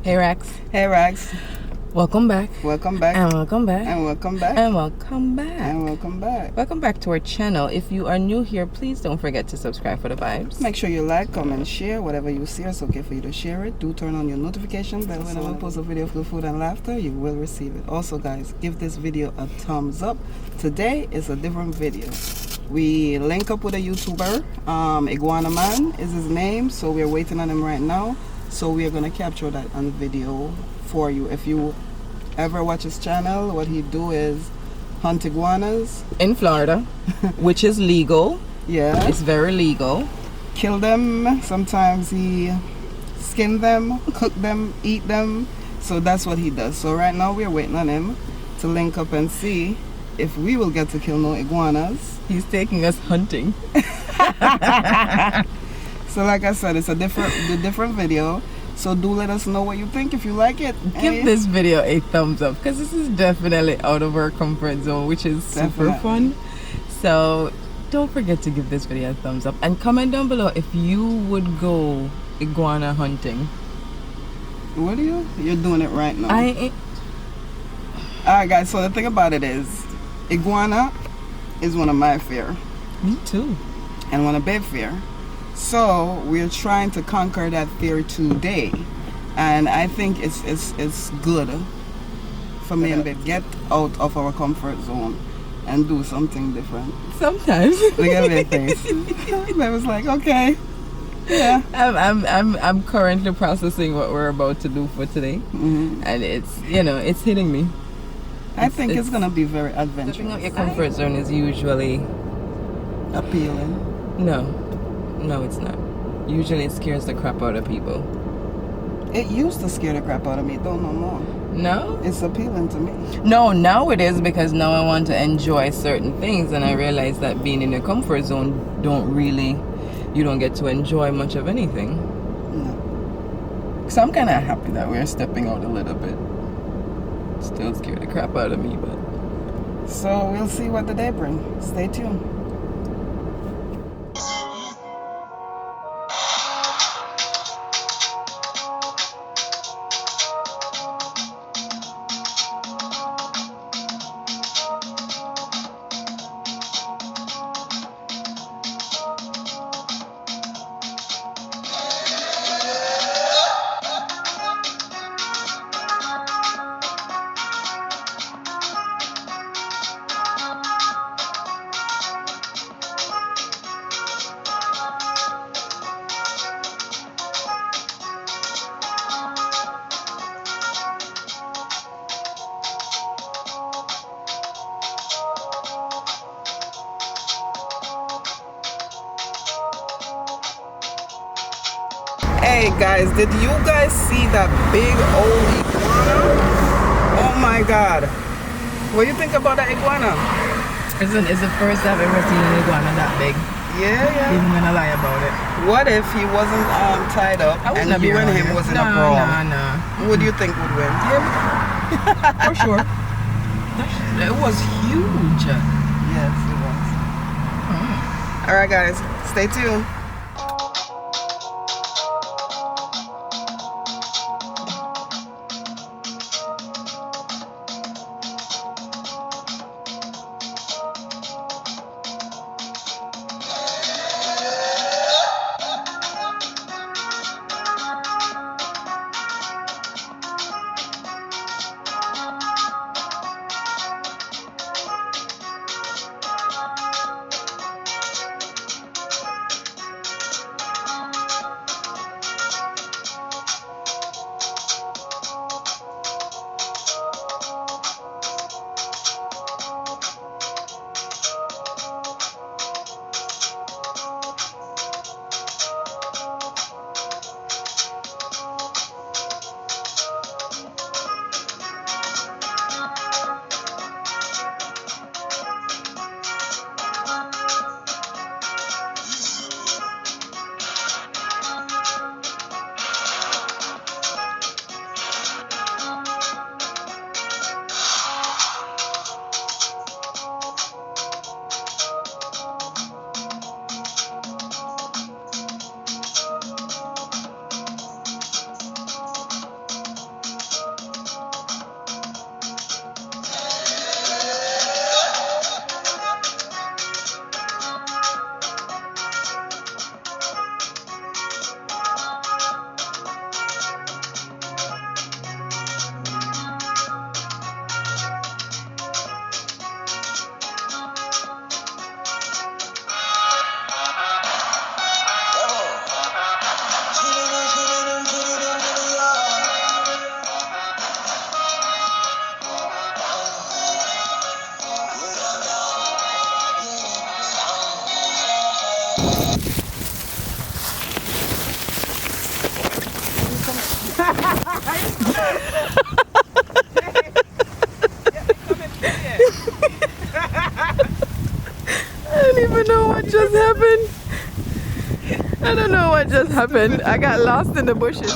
Hey Rex. Hey Rex. Welcome back. Welcome back. And welcome back. And welcome back. And welcome back. And welcome back. Welcome back to our channel. If you are new here, please don't forget to subscribe for the vibes. Make sure you like, comment, share. Whatever you see, it's okay for you to share it. Do turn on your notification bell. Whenever I post a video of good food and laughter, you will receive it. Also guys, give this video a thumbs up. Today is a different video. We link up with a YouTuber, Iguana Man is his name, so we're waiting on him right now. So we are going to capture that on video for you. If you ever watch his channel, what he do is hunt iguanas in Florida, which is legal. Yeah, it's very legal. Kill them. Sometimes he skin them, cook them, eat them. So that's what he does. So right now we're waiting on him to link up and see if we will get to kill no iguanas. He's taking us hunting. So like I said, it's a different video. So do let us know what you think. If you like it, give this video a thumbs up, because this is definitely out of our comfort zone, which is super fun. So don't forget to give this video a thumbs up and comment down below if you would go iguana hunting. Would you? You're doing it right now. Alright guys, so the thing about it is, iguana is one of my fear. Me too. And one of Babe's fear. So we're trying to conquer that fear today, and I think it's good for me and Babe get out of our comfort zone and do something different. Sometimes. Look at my face. Babe was like, okay, yeah. I'm currently processing what we're about to do for today, and it's it's hitting me. I think it's gonna be very adventurous. Stepping out your comfort zone is usually appealing. No, it's not. Usually it scares the crap out of people. It used to scare the crap out of me, don't no more. No? It's appealing to me. No, now it is, because now I want to enjoy certain things, and I realize that being in your comfort zone you don't get to enjoy much of anything. No. So I'm kind of happy that we're stepping out a little bit. Still scare the crap out of me, but... So we'll see what the day brings. Stay tuned. Hey guys, did you guys see that big old iguana? Oh my god. What do you think about that iguana? It's the first I've ever seen an iguana that big. Yeah. Even gonna lie about it. What if he wasn't tied up and you and him was in a brawl? No. Who do you think would win? Him. For sure. It was huge. Yes, it was. Alright guys, stay tuned. just happened? I don't know what just happened. I got lost in the bushes.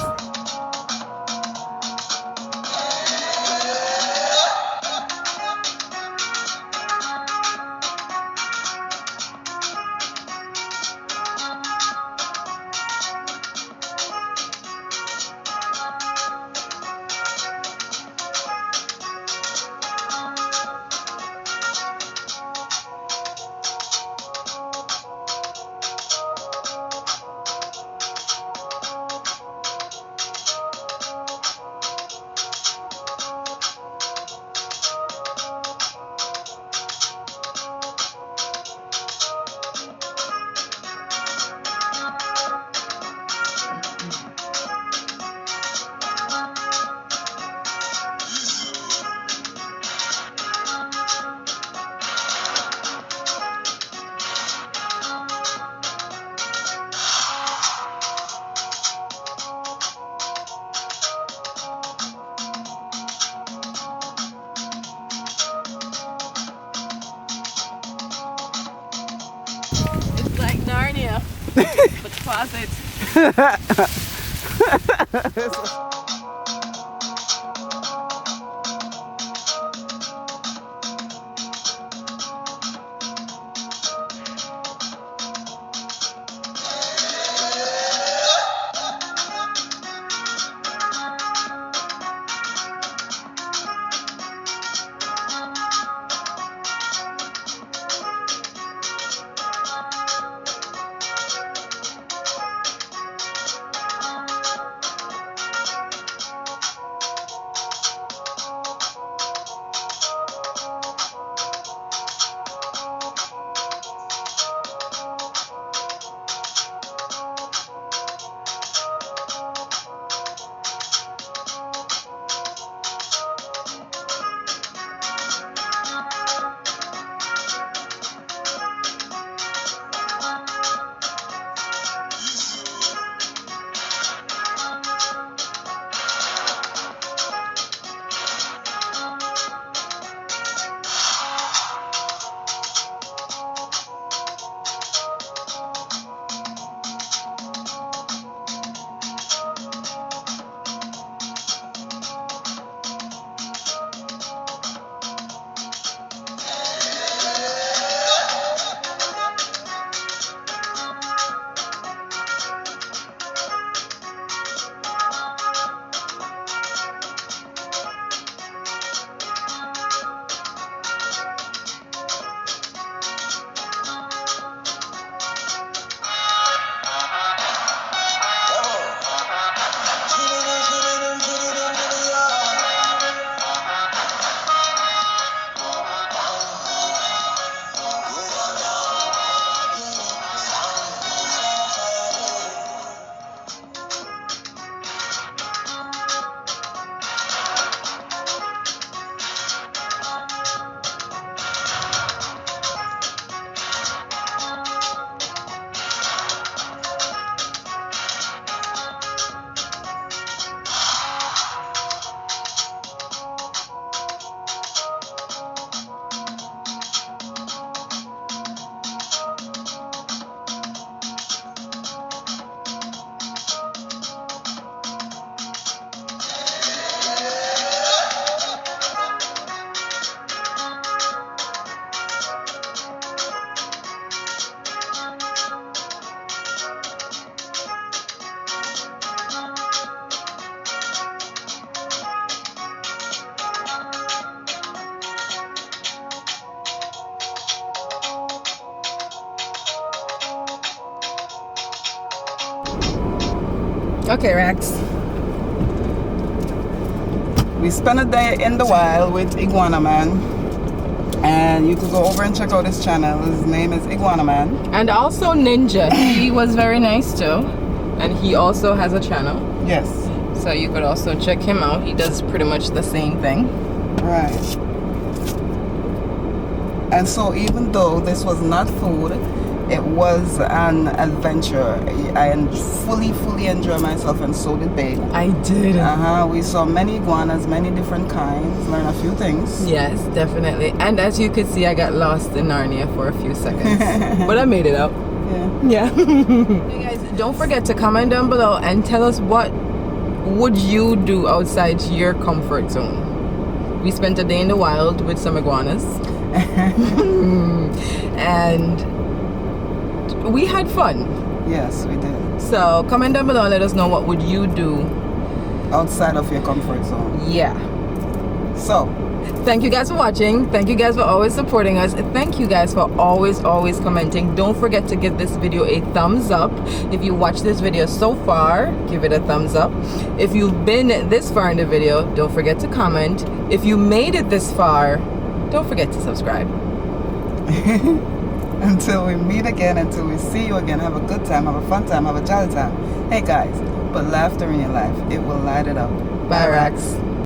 It's like Narnia, but closet. Okay, Rex. We spent a day in the wild with Iguana Man, and you could go over and check out his channel. His name is Iguana Man. And also Ninja. He was very nice too, and he also has a channel. Yes. So you could also check him out. He does pretty much the same thing. Right. And so even though this was not food, it was an adventure. I fully enjoyed myself, and so did Babe. I did. We saw many iguanas, many different kinds, learned a few things. Yes, definitely. And as you could see, I got lost in Narnia for a few seconds. But I made it out. Yeah. Hey guys, don't forget to comment down below and tell us what would you do outside your comfort zone. We spent a day in the wild with some iguanas. And we had fun. Yes, we did. So comment down below and let us know what would you do Outside of your comfort zone. Yeah. So, thank you guys for watching. Thank you guys for always supporting us. Thank you guys for always commenting. Don't forget to give this video a thumbs up. If you watched this video so far, give it a thumbs up. If you've been this far in the video, don't forget to comment. If you made it this far, don't forget to subscribe. until we meet again, until we see you again, have a good time, have a fun time, have a jolly time. Hey guys, put laughter in your life. It will light it up. Bye, Rax.